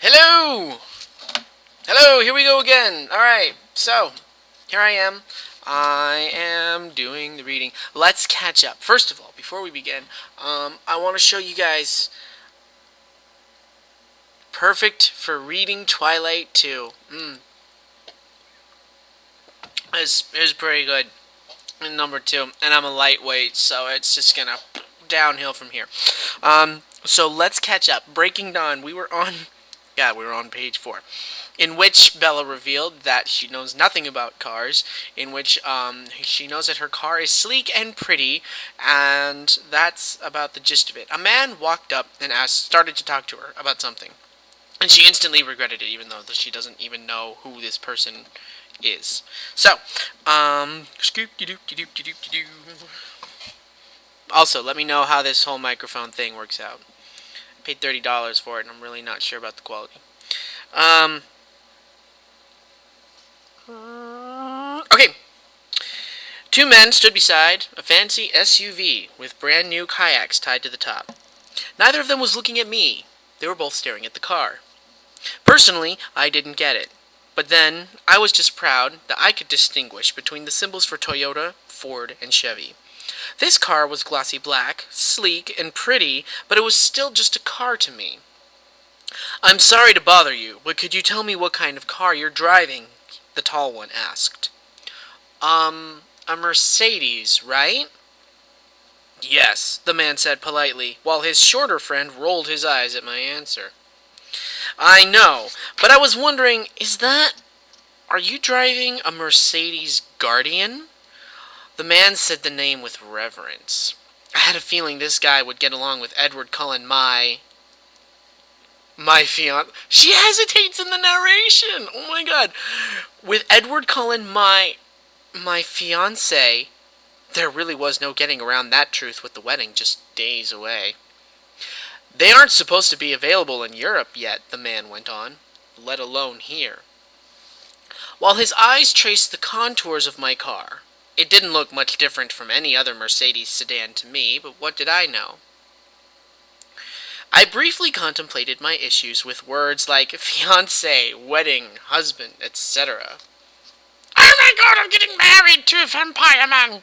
Hello! Hello, here we go again. Alright, so, here I am. I am doing the reading. Let's catch up. First of all, before we begin, I want to show you guys perfect for reading Twilight 2. It's pretty good. Number 2. And I'm a lightweight, so it's just gonna downhill from here. So let's catch up. Breaking Dawn, we were on page 4, in which Bella revealed that she knows nothing about cars, in which she knows that her car is sleek and pretty, and that's about the gist of it. A man walked up and started to talk to her about something, and she instantly regretted it, even though she doesn't even know who this person is. So, also, let me know how this whole microphone thing works out. I paid $30 for it, and I'm really not sure about the quality. Okay. Two men stood beside a fancy SUV with brand new kayaks tied to the top. Neither of them was looking at me. They were both staring at the car. Personally, I didn't get it. But then, I was just proud that I could distinguish between the symbols for Toyota, Ford, and Chevy. This car was glossy black, sleek, and pretty, but it was still just a car to me. "I'm sorry to bother you, but could you tell me what kind of car you're driving?" the tall one asked. A Mercedes, right?" "Yes," the man said politely, while his shorter friend rolled his eyes at my answer. "I know, but I was wondering, are you driving a Mercedes Guardian?" The man said the name with reverence. I had a feeling this guy would get along with Edward Cullen, my fiance. She hesitates in the narration. Oh my god. With Edward Cullen, my fiance. There really was no getting around that truth with the wedding just days away. "They aren't supposed to be available in Europe yet," the man went on, "let alone here." While his eyes traced the contours of my car, it didn't look much different from any other Mercedes sedan to me, but what did I know? I briefly contemplated my issues with words like fiancé, wedding, husband, etc. "Oh my god, I'm getting married to a vampire man!"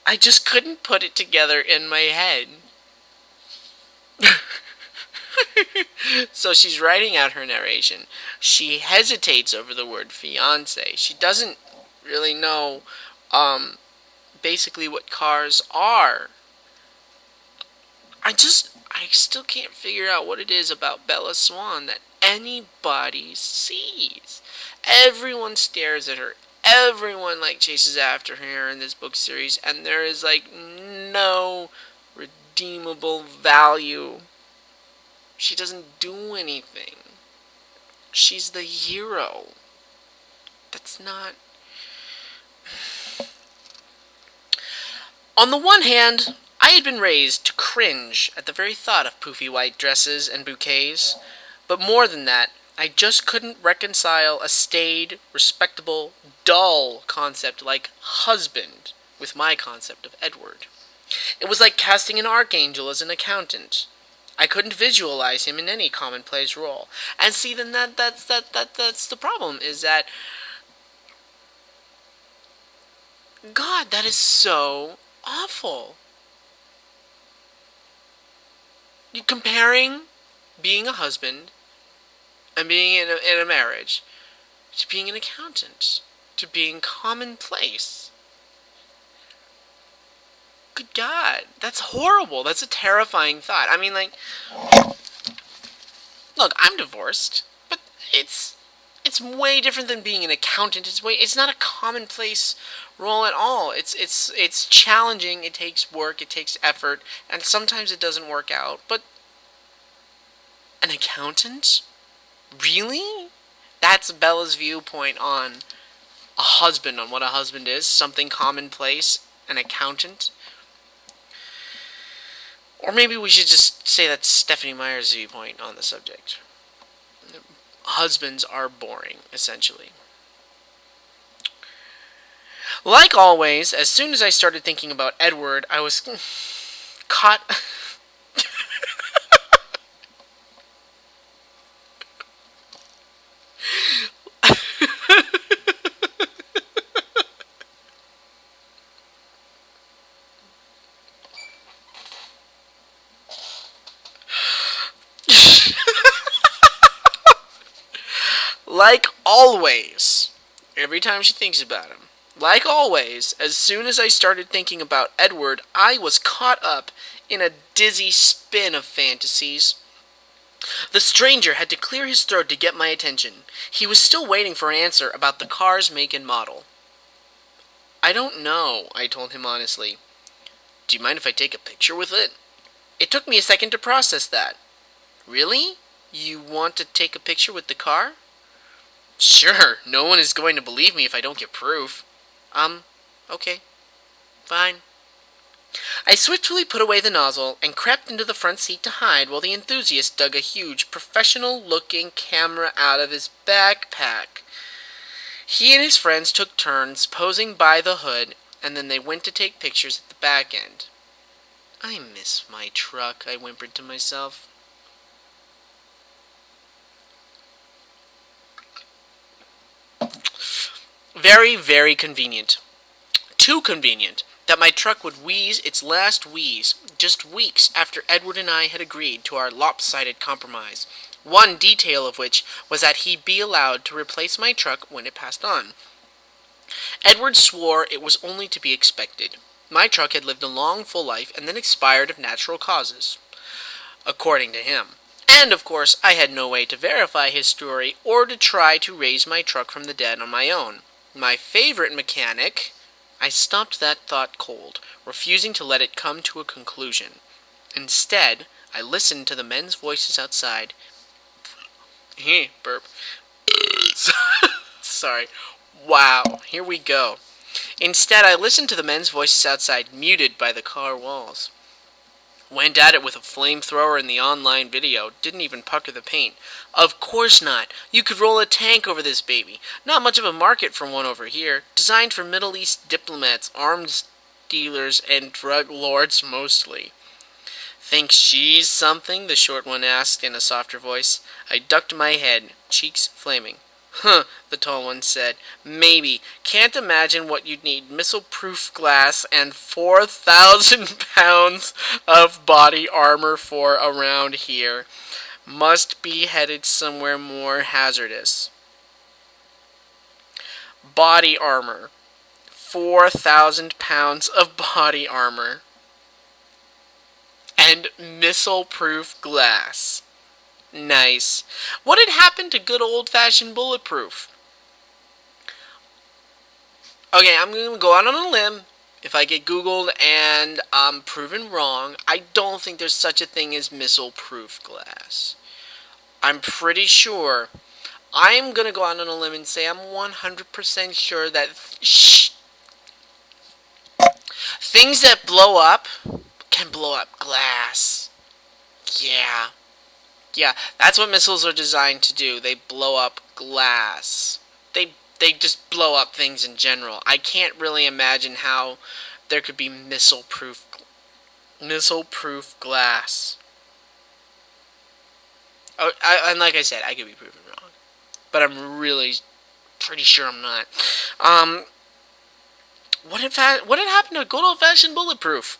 I just couldn't put it together in my head. So she's writing out her narration. She hesitates over the word fiancé. She doesn't really know, basically what cars are. I still can't figure out what it is about Bella Swan that anybody sees. Everyone stares at her. Everyone, chases after her in this book series, and there is, no redeemable value. She doesn't do anything. She's the hero. That's not... On the one hand, I had been raised to cringe at the very thought of poofy white dresses and bouquets, but more than that, I just couldn't reconcile a staid, respectable, dull concept like husband with my concept of Edward. It was like casting an archangel as an accountant. I couldn't visualize him in any commonplace role. And see, then that's the problem, is that... God, that is so awful. You're comparing being a husband and being in a marriage to being an accountant, to being commonplace. Good God, that's horrible. That's a terrifying thought. I mean, look, I'm divorced, but it's way different than being an accountant. It's not a commonplace role at all. It's challenging. It takes work. It takes effort, and sometimes it doesn't work out. But an accountant? Really? That's Bella's viewpoint on a husband, on what a husband is. Something commonplace, an accountant. Or maybe we should just say that's Stephanie Meyer's viewpoint on the subject. Husbands are boring, essentially. Like always, as soon as I started thinking about Edward, I was caught like always, every time she thinks about him, like always, as soon as I started thinking about Edward, I was caught up in a dizzy spin of fantasies. The stranger had to clear his throat to get my attention. He was still waiting for an answer about the car's make and model. I don't know, I told him honestly. Do you mind if I take a picture with it? It took me a second to process that. Really? You want to take a picture with the car? Sure, no one is going to believe me if I don't get proof. Okay. Fine. I swiftly put away the nozzle and crept into the front seat to hide while the enthusiast dug a huge, professional-looking camera out of his backpack. He and his friends took turns posing by the hood, and then they went to take pictures at the back end. I miss my truck, I whimpered to myself. Very, very convenient. Too convenient that my truck would wheeze its last wheeze just weeks after Edward and I had agreed to our lopsided compromise, one detail of which was that he be allowed to replace my truck when it passed on. Edward swore it was only to be expected. My truck had lived a long, full life and then expired of natural causes, according to him. And, of course, I had no way to verify his story or to try to raise my truck from the dead on my own. My favorite mechanic... I stopped that thought cold, refusing to let it come to a conclusion. Instead, I listened to the men's voices outside. Burp. Sorry. Wow, here we go. Instead, I listened to the men's voices outside, muted by the car walls. Went at it with a flamethrower in the online video. Didn't even pucker the paint. Of course not. You could roll a tank over this baby. Not much of a market for one over here. Designed for Middle East diplomats, arms dealers, and drug lords mostly. Think she's something? The short one asked in a softer voice. I ducked my head, cheeks flaming. Huh, the tall one said. Maybe. Can't imagine what you'd need missile-proof glass and 4,000 pounds of body armor for around here. Must be headed somewhere more hazardous. Body armor. 4,000 pounds of body armor. And missile-proof glass. Nice. What had happened to good old-fashioned bulletproof? Okay, I'm going to go out on a limb. If I get Googled and I'm proven wrong, I don't think there's such a thing as missile-proof glass. I'm pretty sure. I'm going to go out on a limb and say I'm 100% sure that things that blow up can blow up glass. Yeah, that's what missiles are designed to do. They blow up glass. They just blow up things in general. I can't really imagine how there could be missile-proof glass. Oh, and like I said, I could be proven wrong, but I'm really pretty sure I'm not. What had happened to good old-fashioned bulletproof?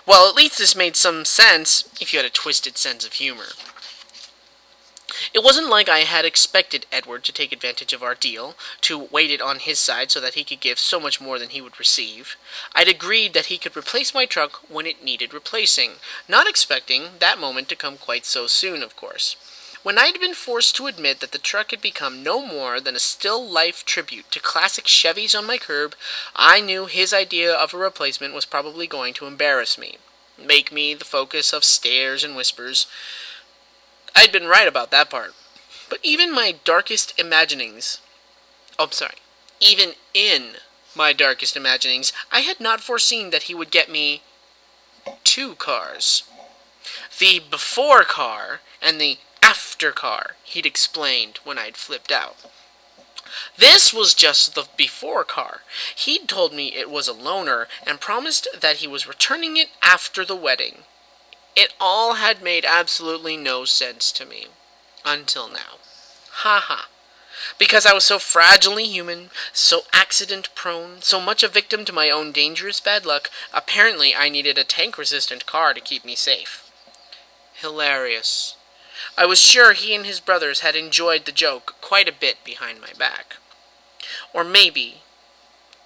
Well, at least this made some sense if you had a twisted sense of humor. It wasn't like I had expected Edward to take advantage of our deal, to weight it on his side so that he could give so much more than he would receive. I'd agreed that he could replace my truck when it needed replacing, not expecting that moment to come quite so soon, of course. When I'd been forced to admit that the truck had become no more than a still-life tribute to classic Chevys on my curb, I knew his idea of a replacement was probably going to embarrass me, make me the focus of stares and whispers. I'd been right about that part. But even in my darkest imaginings, I had not foreseen that he would get me 2 cars. The before car and the after car, he'd explained when I'd flipped out. This was just the before car. He'd told me it was a loaner and promised that he was returning it after the wedding. It all had made absolutely no sense to me. Until now. Ha. Because I was so fragilely human, so accident-prone, so much a victim to my own dangerous bad luck, apparently I needed a tank-resistant car to keep me safe. Hilarious. I was sure he and his brothers had enjoyed the joke quite a bit behind my back. Or maybe,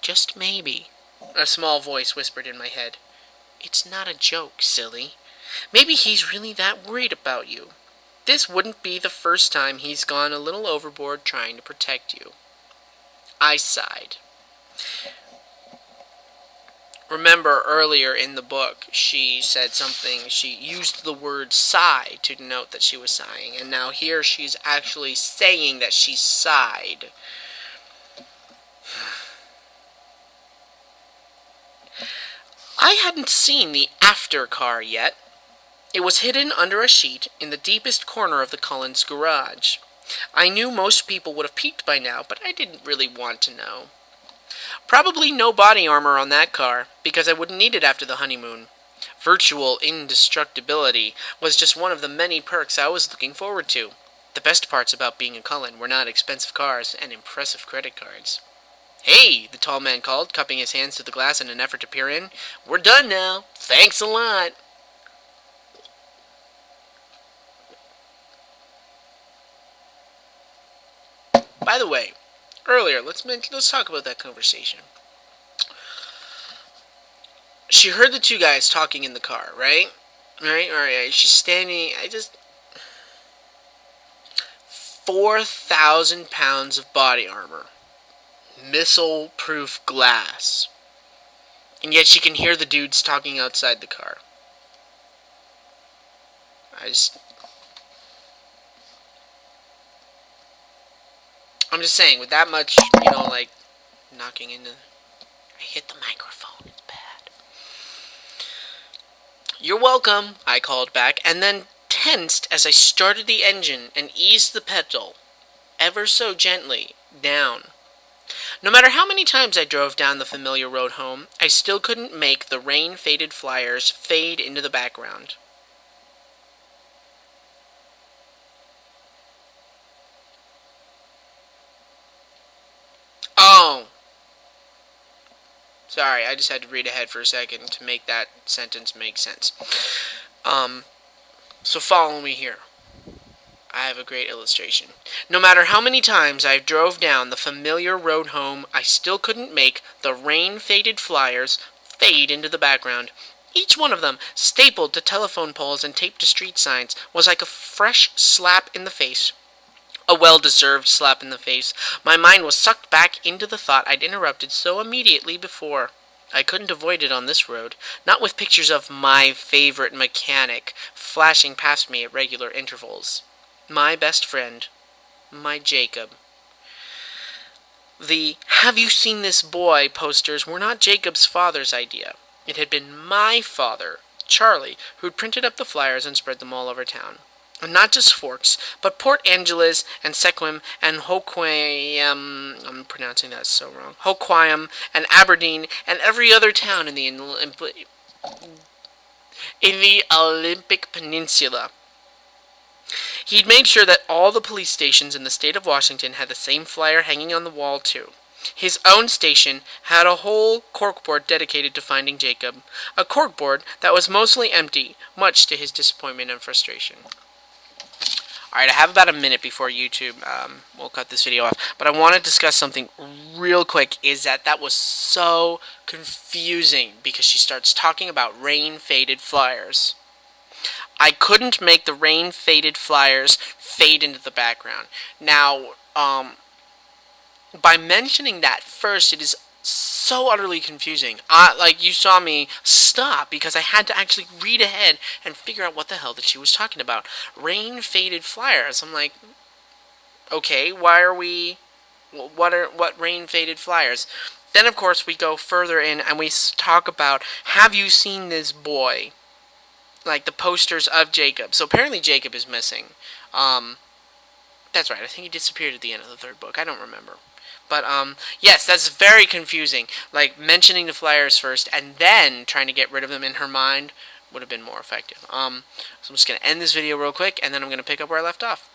just maybe, a small voice whispered in my head, "It's not a joke, silly. Maybe he's really that worried about you. This wouldn't be the first time he's gone a little overboard trying to protect you." I sighed. Remember earlier in the book, she said something, she used the word sigh to denote that she was sighing, and now here she's actually saying that she sighed. I hadn't seen the after car yet. It was hidden under a sheet in the deepest corner of the Cullens' garage. I knew most people would have peeked by now, but I didn't really want to know. Probably no body armor on that car, because I wouldn't need it after the honeymoon. Virtual indestructibility was just one of the many perks I was looking forward to. The best parts about being a Cullen were not expensive cars and impressive credit cards. "Hey," the tall man called, cupping his hands to the glass in an effort to peer in. "We're done now. Thanks a lot." By the way, earlier, let's talk about that conversation. She heard the two guys talking in the car, right? Right. She's standing. 4,000 pounds of body armor, missile-proof glass, and yet she can hear the dudes talking outside the car. I'm just saying, with that much, like, knocking into... I hit the microphone, it's bad. "You're welcome," I called back, and then tensed as I started the engine and eased the pedal, ever so gently, down. No matter how many times I drove down the familiar road home, I still couldn't make the rain-faded flyers fade into the background. Oh! Sorry, I just had to read ahead for a second to make that sentence make sense. So follow me here. I have a great illustration. No matter how many times I drove down the familiar road home, I still couldn't make the rain-faded flyers fade into the background. Each one of them, stapled to telephone poles and taped to street signs, was like a fresh slap in the face. A well-deserved slap in the face. My mind was sucked back into the thought I'd interrupted so immediately before. I couldn't avoid it on this road, not with pictures of my favorite mechanic flashing past me at regular intervals. My best friend, my Jacob. The "Have you seen this boy" posters were not Jacob's father's idea. It had been my father, Charlie, who'd printed up the flyers and spread them all over town. And not just Forks, but Port Angeles and Sequim and Hoquiam, I'm pronouncing that so wrong, Hoquiam and Aberdeen and every other town in the Olympic Peninsula. He'd made sure that all the police stations in the state of Washington had the same flyer hanging on the wall, too. His own station had a whole corkboard dedicated to finding Jacob, a corkboard that was mostly empty, much to his disappointment and frustration. Alright, I have about a minute before YouTube will cut this video off, but I want to discuss something real quick, is that was so confusing, because she starts talking about rain-faded flyers. I couldn't make the rain-faded flyers fade into the background. Now, by mentioning that first, it is so utterly confusing. Like, you saw me stop because I had to actually read ahead and figure out what the hell that she was talking about. Rain-faded flyers. I'm like, okay, what rain-faded flyers? Then, of course, we go further in and we talk about, have you seen this boy? Like, the posters of Jacob. So apparently Jacob is missing. That's right, I think he disappeared at the end of the third book. I don't remember. But, yes, that's very confusing. Like, mentioning the flyers first and then trying to get rid of them in her mind would have been more effective. So I'm just going to end this video real quick, and then I'm going to pick up where I left off.